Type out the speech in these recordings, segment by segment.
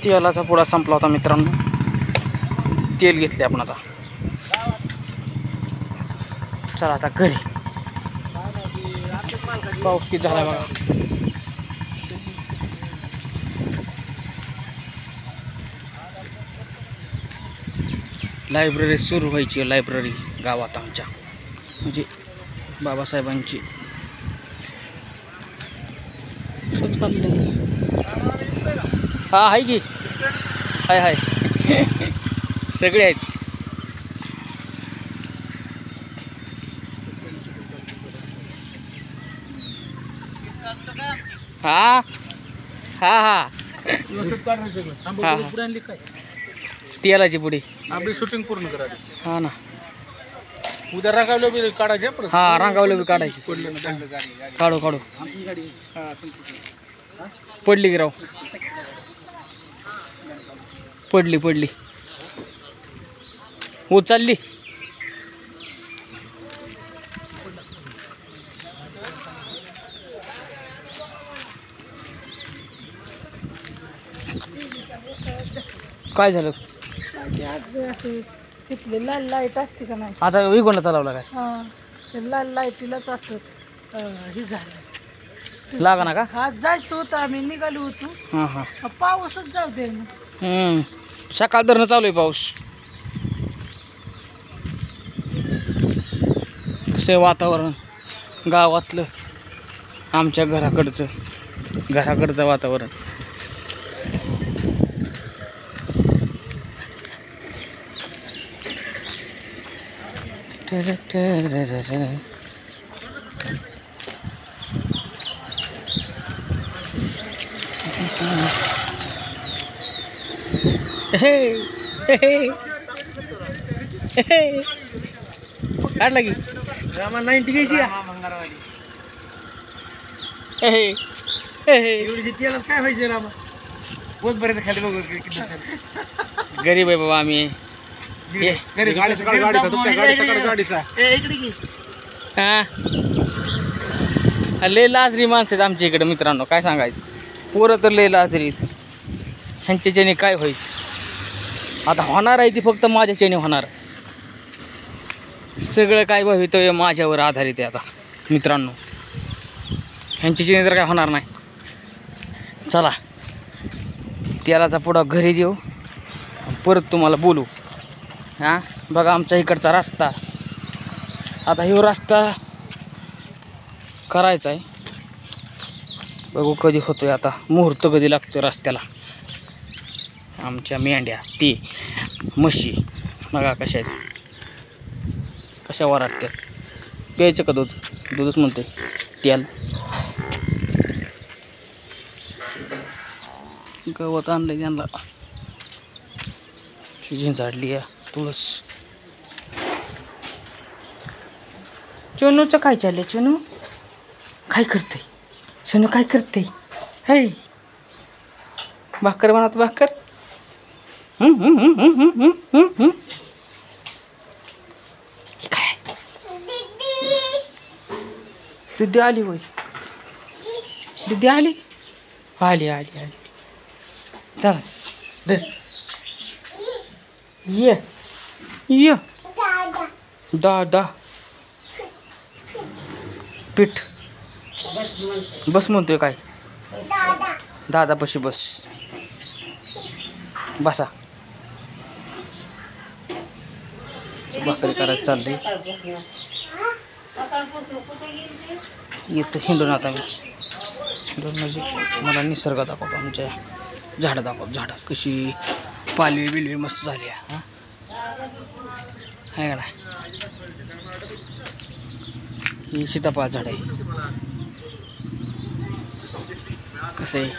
तेलाचा पुडा संपला होता मित्रांनो. तेल घेतले आपण आता. चला आता घरी. पाऊस किती झाला बघा. लायब्ररी सुरू व्हायची. लायब्ररी गावात आमच्या म्हणजे बाबासाहेबांची. हा आहे की. हाय हाय सगळे आहेत. हा हा हा तेलाची पुडी आपली शूटिंग पूर्ण करा. हा ना. उद्या रांगावलं बी काढायचे. हा रांगावलं बी काढायची. काढू काढू. पडली की राव. पडली पडली. हो चालली. काय झालं. तिथली लाल लाईट असते का नाही. आता विगोंडा चालवला काय. हा ते लाल लाईटीलाच असं हे झालं. लागा ना का. आज जायचं होतं. आम्ही निघालो होतो. हां हां. पाऊसच जाऊ दे ना. सकाळ धरणं चालू आहे पाऊस. कसं वातावरण गावातलं आमच्या घराकडचं वातावरण. काढला की 90 घ्यायची. काय व्हायचे रामा. बहुत बरेच खाली बघ. गरीब आहे बाबा आम्ही. लय लाजरी माणसं आहेत आमच्या इकडे मित्रांनो. काय सांगायचं. पोरं तर लय लाजरी. ह्यांच्याच्याने काय होईल. आता होणार आहे ती फक्त माझ्याच्याने होणार. सगळं काय भवितव्य माझ्यावर आधारित आहे आता मित्रांनो. ह्यांच्याच्याने तर काय होणार नाही. चला तेलाचा पुडा घरी देऊ. परत तुम्हाला बोलू. हां बघा आमच्या इकडचा रस्ता. आता ह्यो रस्ता करायचा आहे. बघू कधी होतोय. आता मुहूर्त कधी लागतोय रस्त्याला. आमच्या मेंढ्या ती म्हशी बघा कशा आहेत. कशा वराटतात. प्यायचं का दूध. दूधच म्हणते. तेल गवत आणलंय त्यांना. झाडली आहे तुळस. चोनूचं काय चाललंय. चोनू काय करते. सोनू काय करते. हे भाकर बनवत. भाकर काय दिदी आली होय. दिदी आली. आली आली आली. चल दे. ये दादा पीठ बस म्हणतोय काय. दादा पशी बस. बसा. भाकरी करायचं चाललंय. येतो हिंडून आता मी. हिंडून म्हणजे मला निसर्ग दाखवतो. आमच्या झाडं दाखवतो. झाडं कशी पालवी बिलवी मस्त झाली आहे. आहे का नाही. ही सीताफळ झाड आहे. कसं आहे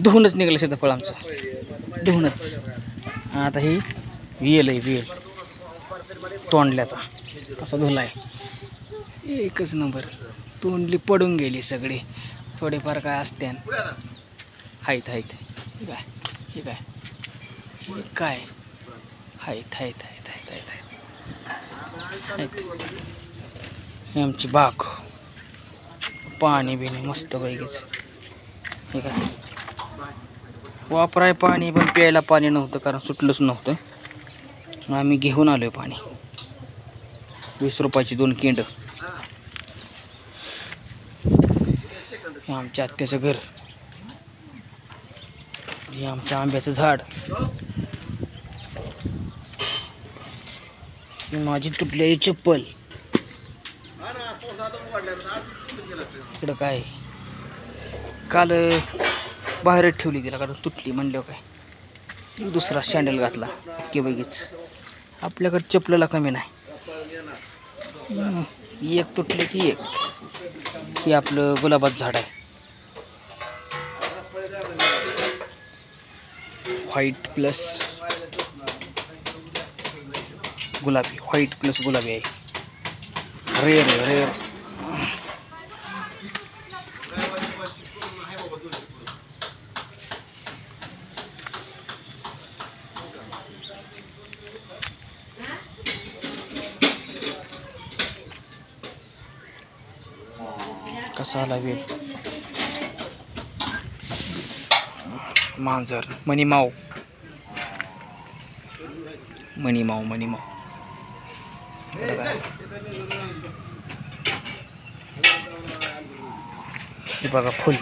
धुवूनच निघालं सीताफळ आमचं. धुवूनच. आता ही वेल आहे. वेल तोंडल्याचा असा धुला आहे. एकच नंबर. तोंडली पडून गेली सगळी. थोडेफार काय असते. हाईत हाईत. ठीक आहे. ठीक आहे. काय हाईत हाईत हाईत हाईत हाईत. आमची बाग. पाणी बिणी मस्त पैकीच. ठीक आहे. वापराय पाणी पण प्यायला पाणी नव्हतं कारण सुटलंच नव्हतं. आम्ही घेऊन आलोय पाणी. 20 रुपयाची 2 केंड. हे आमच्या आत्याचं घर. हे आमचं आंब्याचं झाड. ही माझी तुटलेली चप्पल. इकडं काय काल बाहेरच ठेवली तिला कारण तुटली म्हणल्यावर काय दुसरा सँडल घातला की बघीच. आपल्याकडे चप्पलला कमी नाही. एक तुटले की एक. हे आपलं गुलाबाचं झाड आहे. व्हाईट प्लस गुलाबी. व्हाईट प्लस गुलाबी आहे. Rare rare. कसा आला वेळ. मांजर मणिमाव. मणिमाव मणिमाव. हे बघा फुल.